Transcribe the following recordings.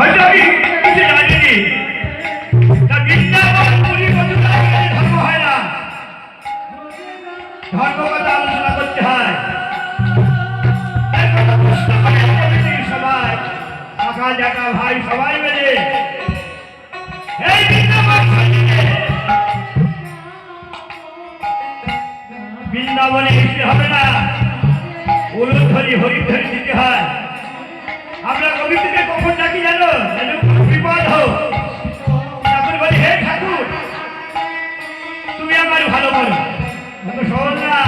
হয়তো আমি কিছু জানিনি। তা বৃন্দাবন পুরী কতটা ধর্ম হয় না, ধর্ম কথা আলোচনা করতে হয়। সবাই কাকা জ্যাঠা ভাই সবাই মিলে এই বৃন্দাবনে আসতে হবে না, উলুধ্বনি হরিধ্বনি দিতে হয়। আমরা কবিতাকে কখন ডাকি জানো? বিপদ হোক তখন বলি, হে ঠাকুর তুমি আমার ভালো করো। সহজ না,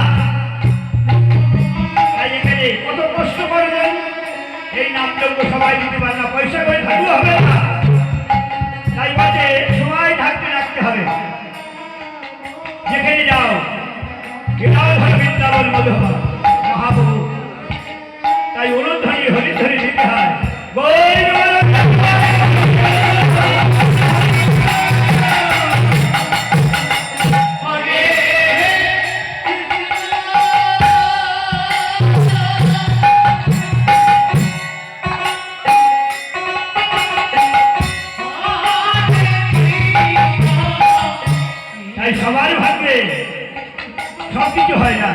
এখানে কত কষ্ট করবেন। এই নামযজ্ঞ সবাই দিতে পারে না, পয়সা করে থাকলে হবে না। তাই বলছে সবাই ঢাকতে রাখতে হবে। যেখানে যাও এটাও ধরো বৃন্দাবন মধুবন মহাপ্রভু। তাই অনুধ্বনি হরিধ্বনি দিতে হয়। তাই সবার ভাগ্যে সবকিছু হয় না।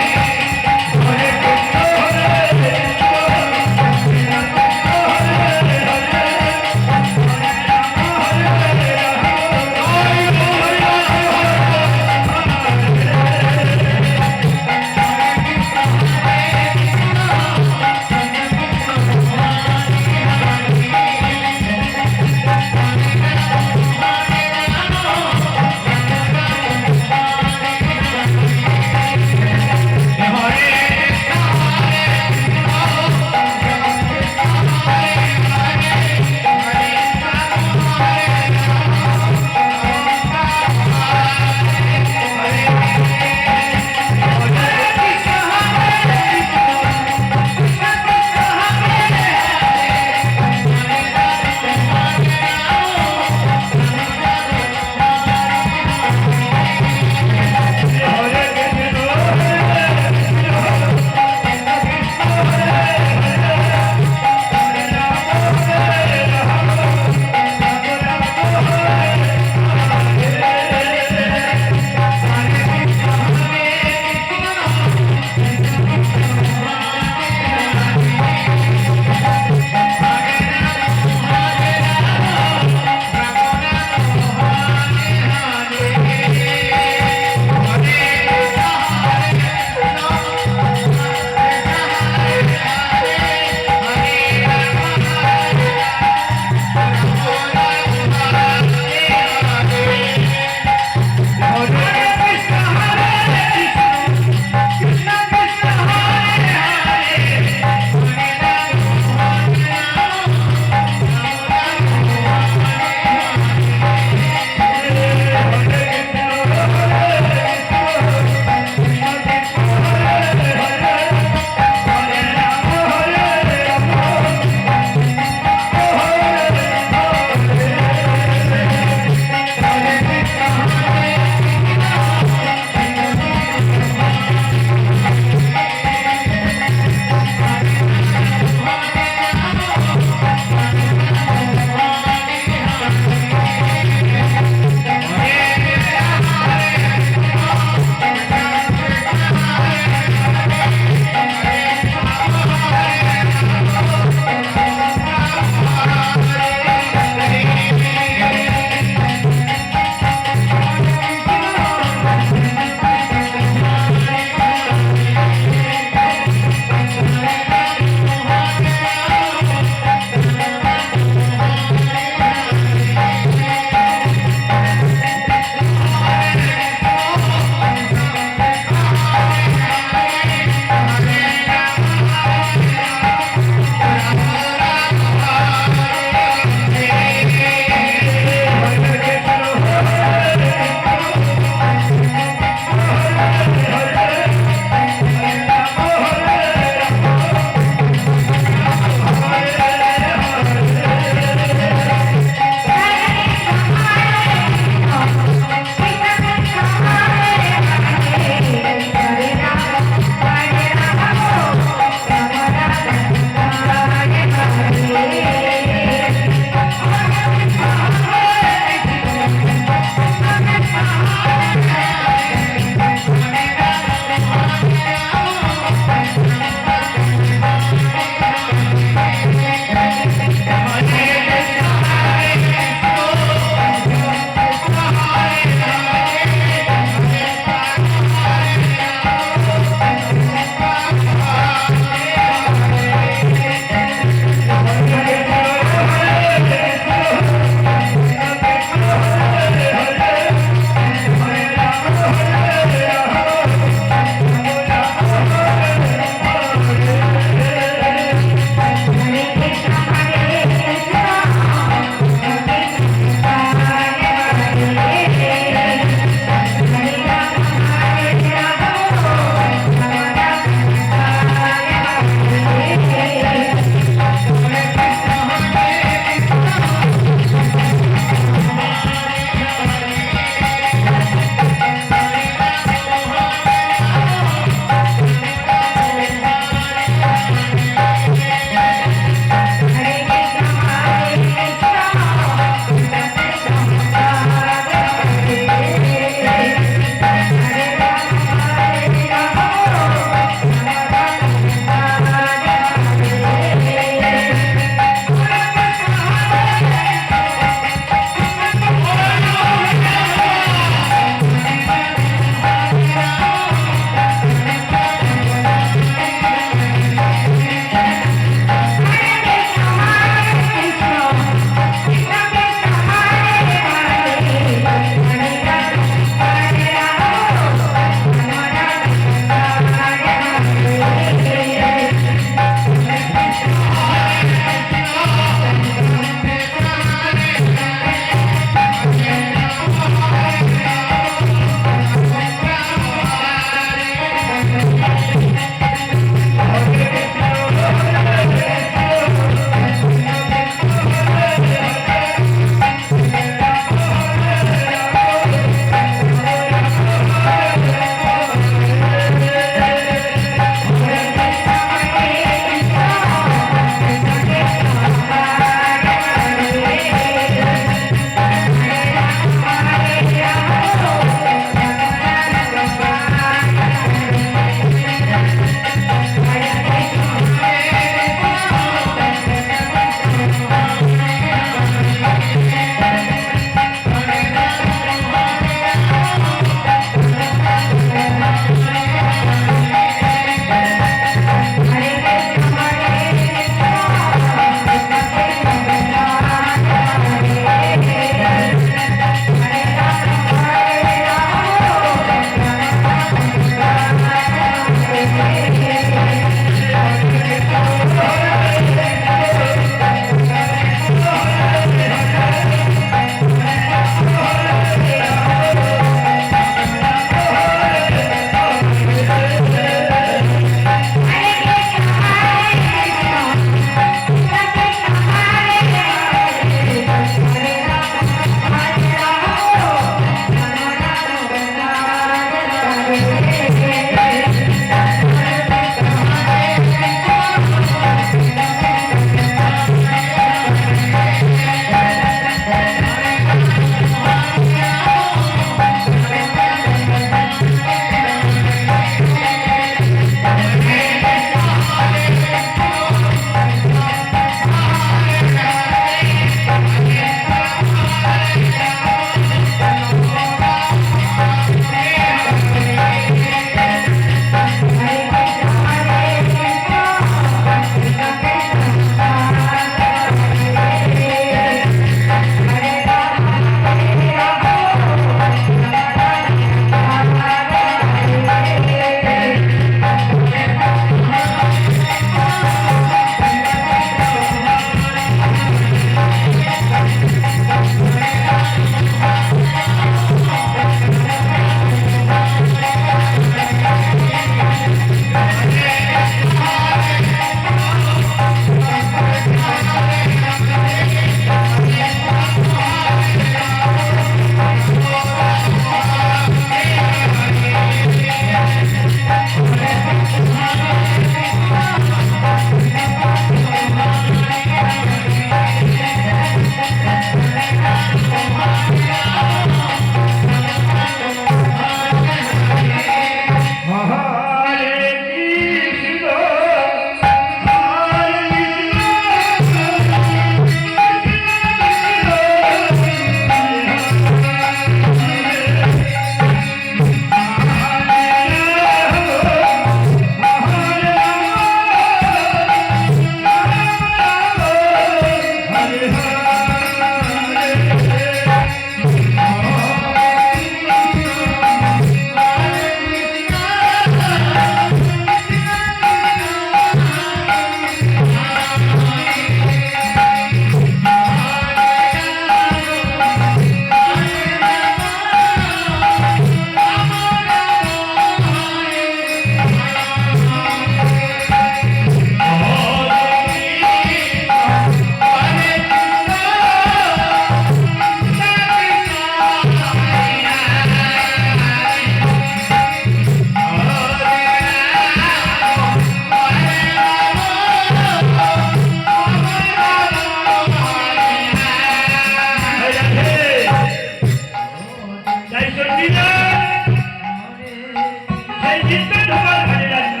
সেই নিত্য ঢোকার ঘাটে যাচ্ছি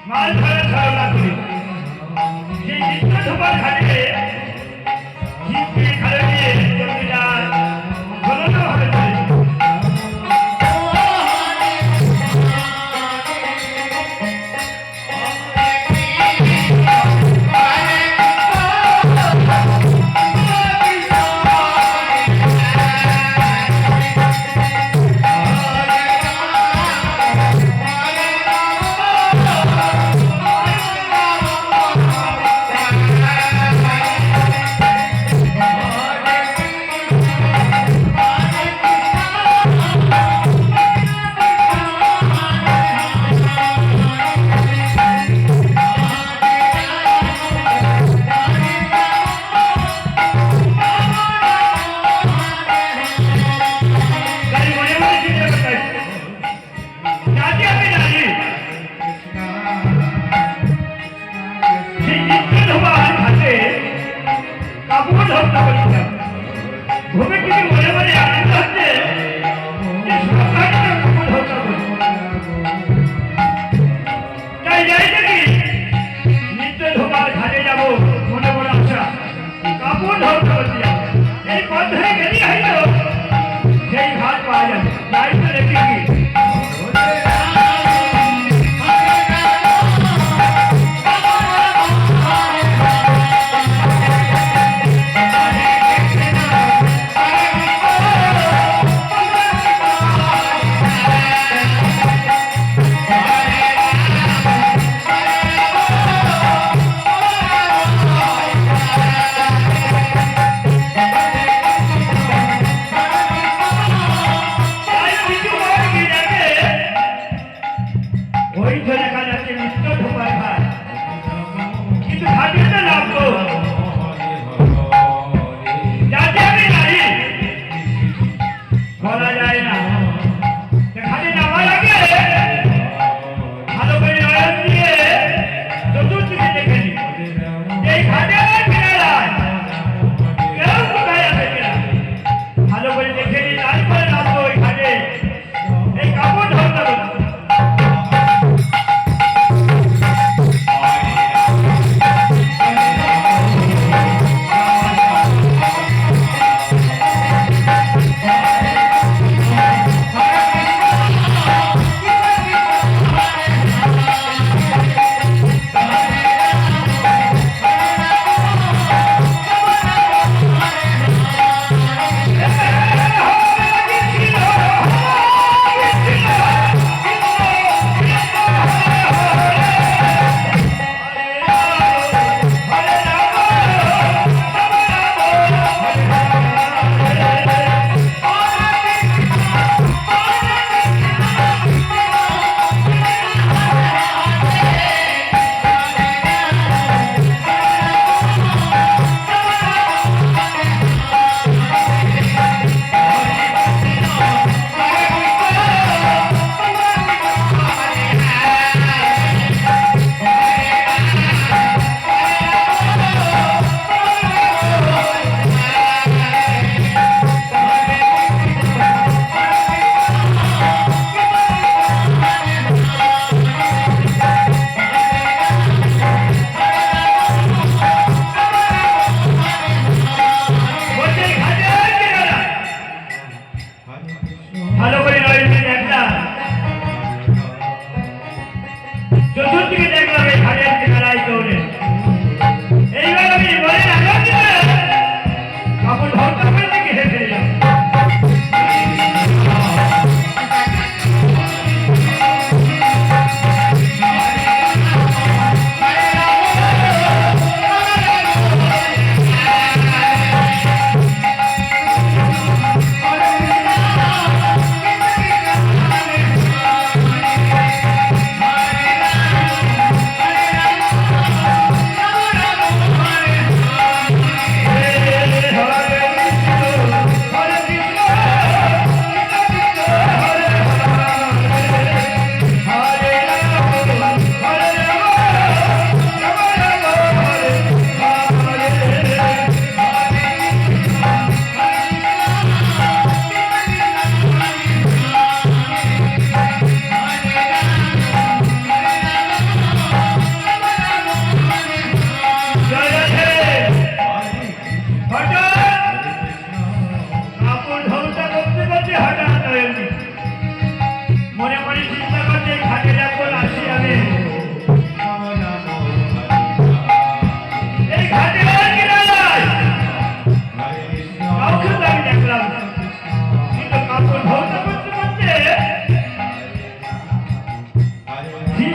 মাছ ধরা ছড়া করি সেই নিত্য ঢোকার ঘাটে ঝিপকে খালে নিয়ে চলতে যায় ঘন ভাবে চলে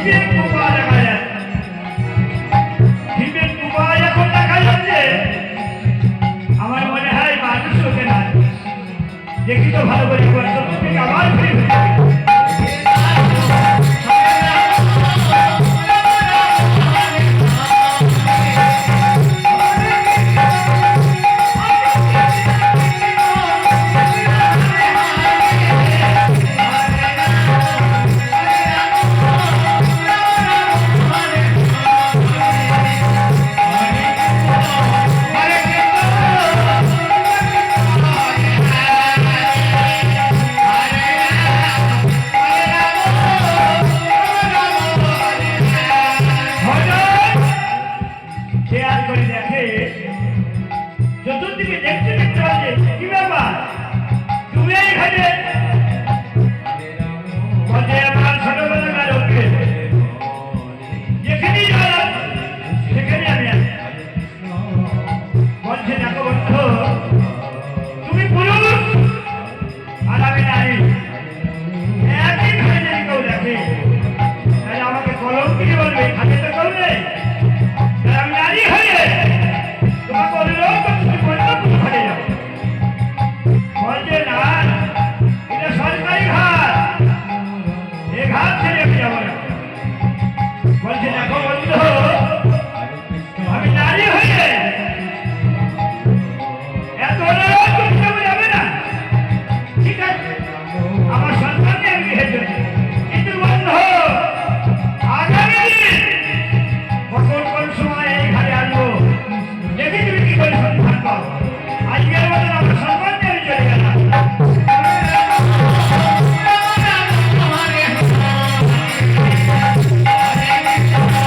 শিবের কৃপা দেখা যাচ্ছে। শিবের কৃপা যখন দেখা যাচ্ছে আমার মনে হয় মানুষ হতে না। দেখি তো ভালো করে কষ্ট থেকে আবার ফিরে ফিরে খেয়াল করে দেখে চতুর্দিকে দেখতে দেখতে পাচ্ছে কি ব্যাপার তুমি এখানে বলছে আমার ছোটবেলাকার ওকে যেখানেই গেলাম সেখানে আমি আছি। বলছে দেখো বন্ধু তুমি পুরুষ আর আমি নারী একই ঘরে যদি কেউ দেখে তাহলে আমাকে কলম কি বলবে হাতে তো করবে আমি নারী হয়ে তোমাকে অনুরোধ করছি বলতে পুরো ঘরে যাবো। বলছে না এটা সরকারি ঘাট এ ঘাট ছেড়ে আমি যাবো না। বলছে দেখো বন্ধু আমি নারী হয়ে এত অনুরোধ করতে যাবে না ঠিক আছে আমার সন্তানকে আমি বিয়ে করছি কিন্তু বন্ধু আগামী দিন কখন কোন সময় এই ঘরে আসবো দেখি তুমি কি করে সন্ধান পাও। আজকের মতন আমার সন্তানকে আমি চলে গেলাম। Hare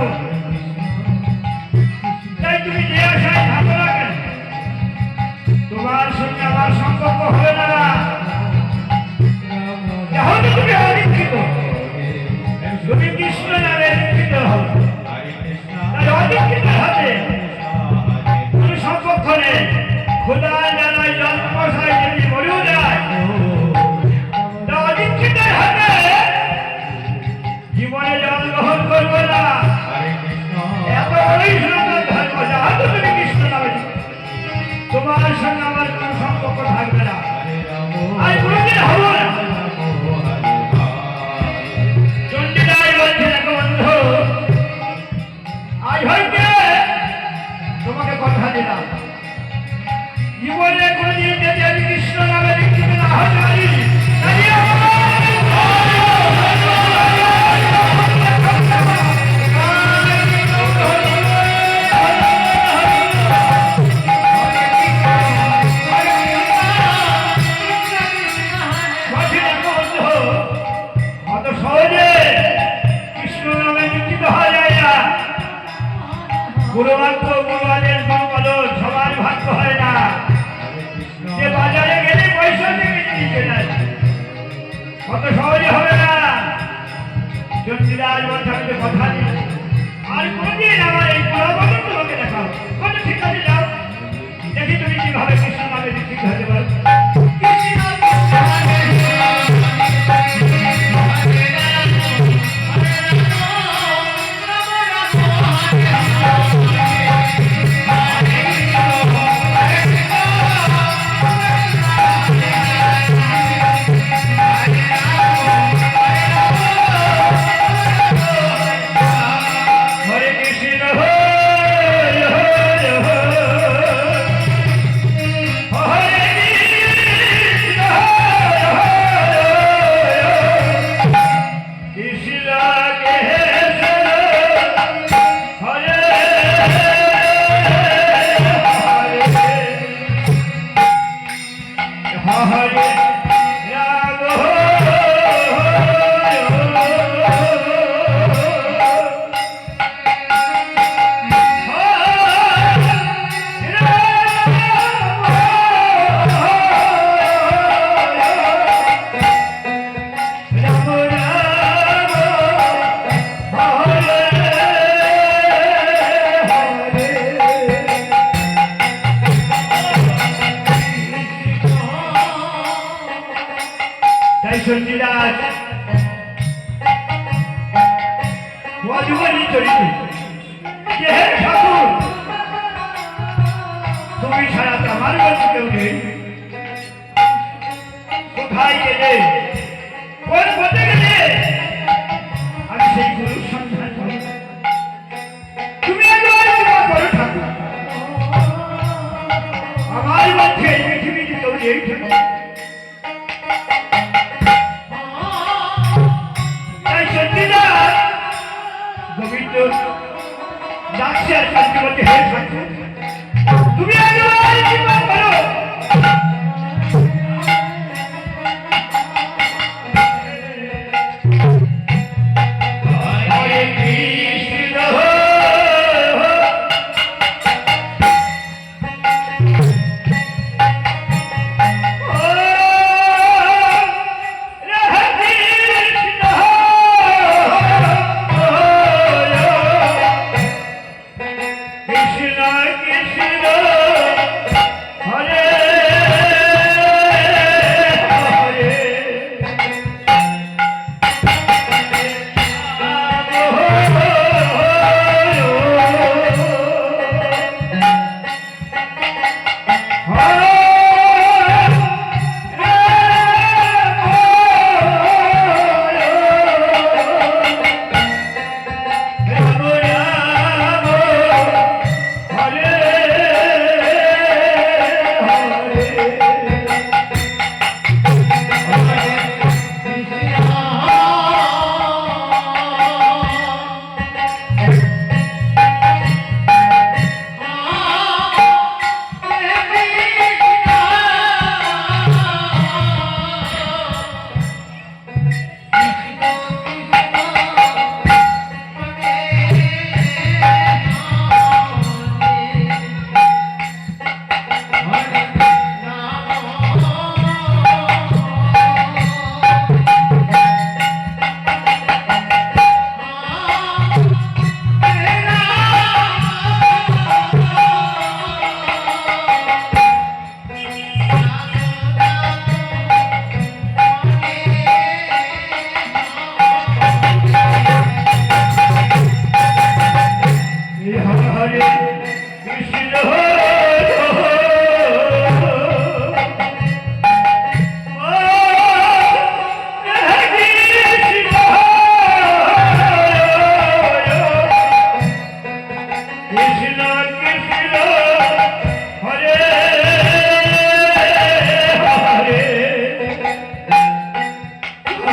থাকবো। তাই তুমি যে আশায় থাকো না কেন, তোমার সঙ্গে আমার সম্পর্ক হবে না। তাহলে তুমি অদীক্ষিত, তুমি কৃষ্ণ নামে দীক্ষিত হও। তাই অদীক্ষিত হাতে কোনো সম্পর্ক নেই। খোদা জানায় জন্মশায় যদি মরেও যায়, তা অদীক্ষিতের হাতে জীবনে জন্মগ্রহণ করবে না। এত বড়ই সনাতন ধর্ম, যাহা তো তুমি কৃষ্ণ নামে তোমার সঙ্গে আমার কোনো সম্পর্ক থাকবে না, আর কোনোদিন হবো না। চণ্ডীদাস বলছে, দেখো বন্ধু, আজ হইতে তোমাকে কথা দিলাম, জীবনে কোনোদিন যদি আমি কৃষ্ণ নামে দীক্ষিত না হতে পারি, অত সহজে কৃষ্ণ নামে দীক্ষিত হওয়া যায় না। গুরুভাগ্য, গুরুবাদের গুরুপদর সবার ভাগ্য হয় না। যে বাজারে গেলে পয়সা থেকে নিচে যায়, অত সহজে হবে না। চণ্ডীদাস বলছে, আমি তো কথা দিই, আর কোনদিন আমার এই গুরুপদর তোমাকে দেখাও। বলে, ঠিক আছে, যাও, দেখি তুমি কিভাবে কৃষ্ণ নামে দীক্ষিত হতে পারো। চণ্ডীদাস মজুমরি চরিত্র, যে হে ঠাকুর, তুমি ছাড়া তো আমার কাছে কেউ নেই। কোথায় গেলে, কোন পথে গেলে আমি সেই গুরুর সন্ধান করি। তুমি একবার করো ঠাকুর, আমার মধ্যে এই পৃথিবীতে কেউ নেই ঠাকুর। গোবিন্দ ডাকছে আর কাছে বলছে, হে ঠাকুর, তুমি একবার কৃপা করো। হরে কৃষ্ণ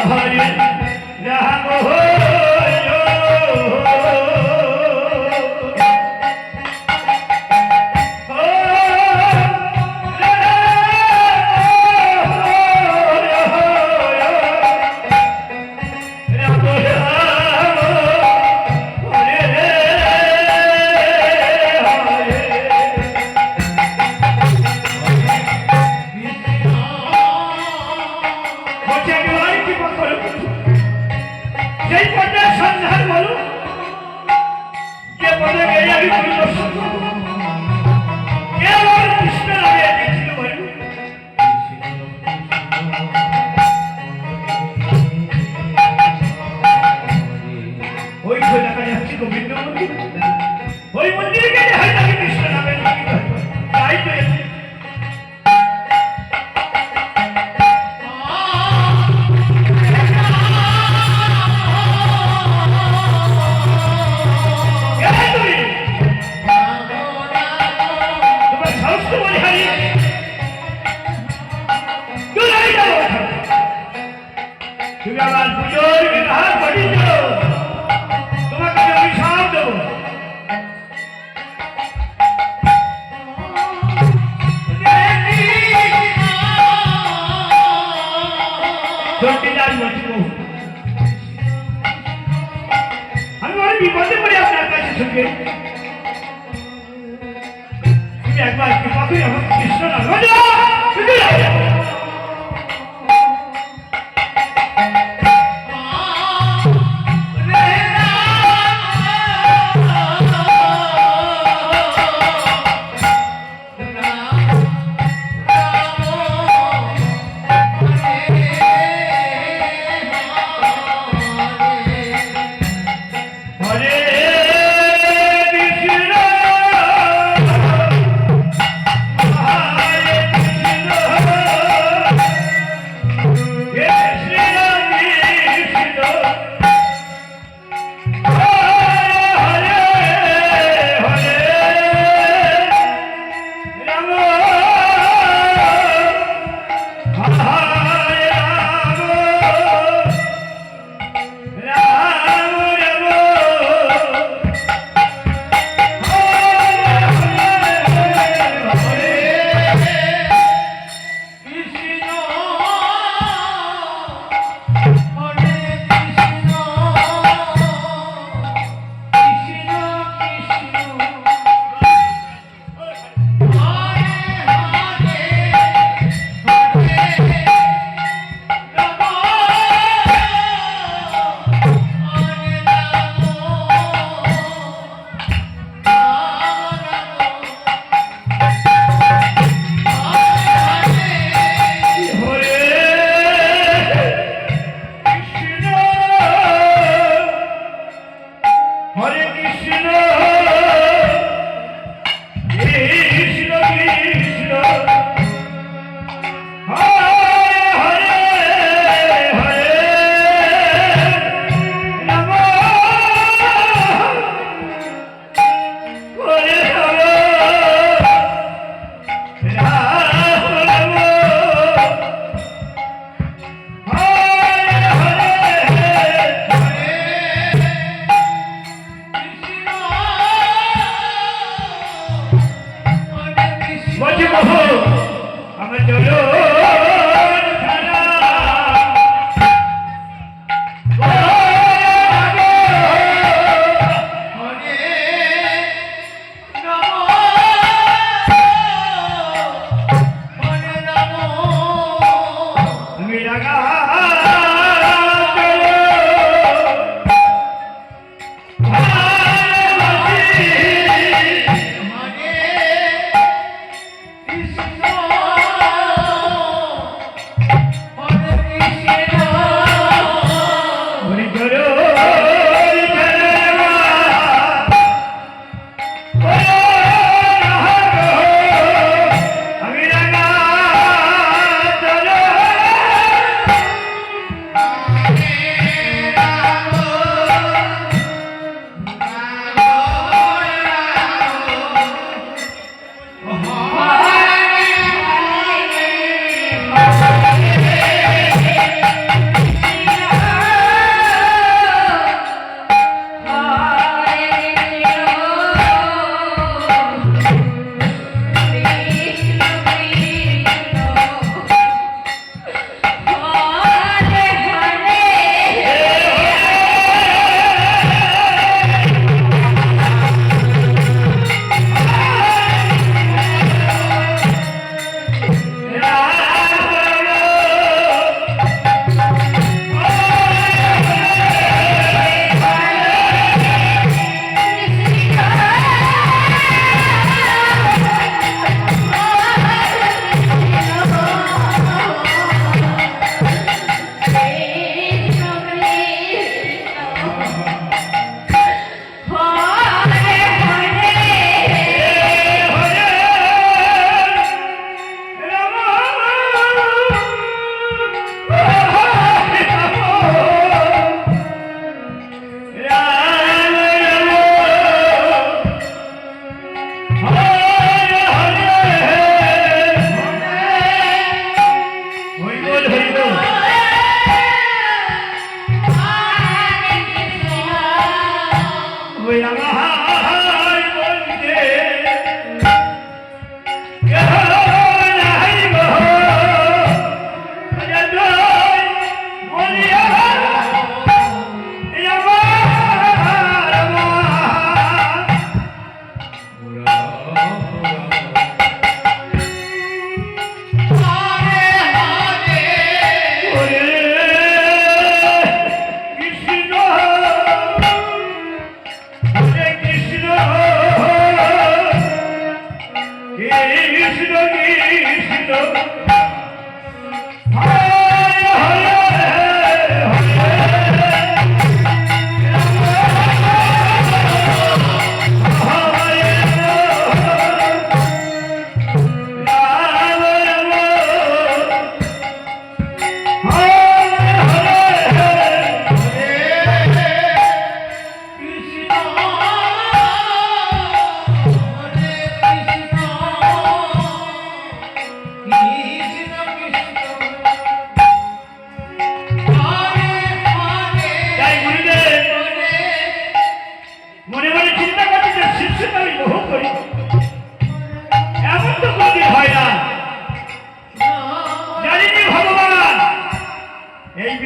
হরে রাম সেই পর্যায়ে সন্ধান বলো যে পদে গিয়ে আমি পরিদর্শন করবো কে আমার কৃষ্ণ নামে দিয়েছিল বলো ওই তো দেখা যাচ্ছে গোবিন্দ মন্দির ওই মন্দিরে গেলে হয়তো আমি কৃষ্ণ নামে তাই তো তুমি আমার পুজোর বিধান ঘটিয়েছ তোমাকে আমি অভিশাপ দেব আমি অনেক বিপদে পড়ি আপনার কাছে সঙ্গে তুমি একবার কৃপা করে আমার কৃষ্ণ নাম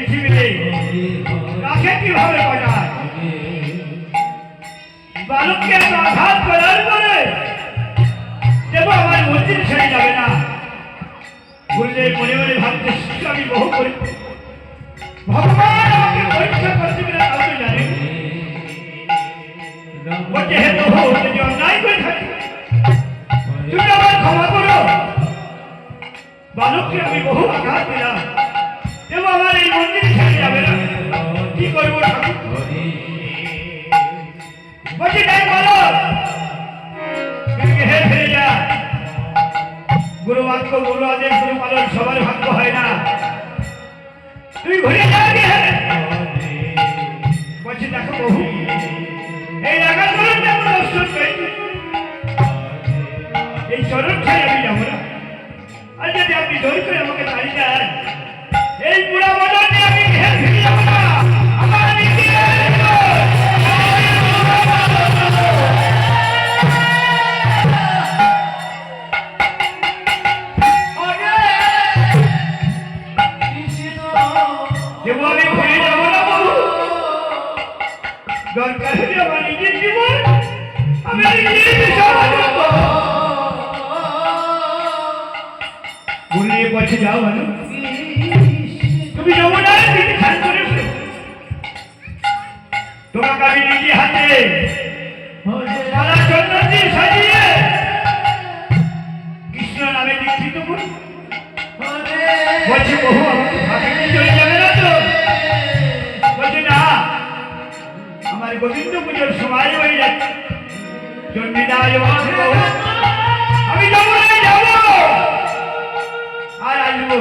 পৃথিবীতে কাকে কিভাবে বাজায় বালককে এত আঘাত করার পরে দেব আমার মন্দির ছেড়ে যাবে না বললে মনে মনে ভাবতে শিশু আমি বহু করি ভগবান আমাকে পরীক্ষা করতে গেলে কাউকে জানে বলছে হে প্রভু যদি অন্যায় করে থাকি তুমি আমার ক্ষমা করো বালককে আমি বহু আঘাত দিলাম দেব আমার এই মন্দির ছেড়ে যাবে না কি করবো ঠাকুর বলছি তাই বলো হে ফিরে যা গুরু বাক্য গুরু আদেশ গুরু পালন সবার ভাগ্য হয় না তুই ঘুরে যাবি বলছি দেখো বহু এই রাগার চরণ যেমন অবসর পেয়েছি এই চরণ ছেড়ে আমি যাবো না আর যদি আপনি জোর করে আমাকে দাঁড়িয়ে দেন এই পুরা বদল নিয়ে আমি ফিরে যাবো না আমার দরকার হলে আমার নিজের জীবন আমি নিজের বললে বলছে যাও ভালো তুমি যাবো না তিনি ধ্যান করে তোমাকে আমি নিজে হাতে সারা চন্দ্রটি সাজিয়ে কৃষ্ণ নামে দীক্ষিত করি বলছে বহু আমাকে ভাবিতে চলে যাবে না তো বলছে না আমার গোবিন্দ পুজোর সময় হয়ে যাচ্ছে চন্ডিদায় আমি যাবো না যাবো আর আসবো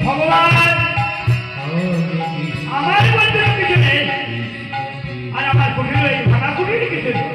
ভগবান আমার বলতে কিছু নেই আর আমার কুটির ভাঙা কুটির কিছু নেই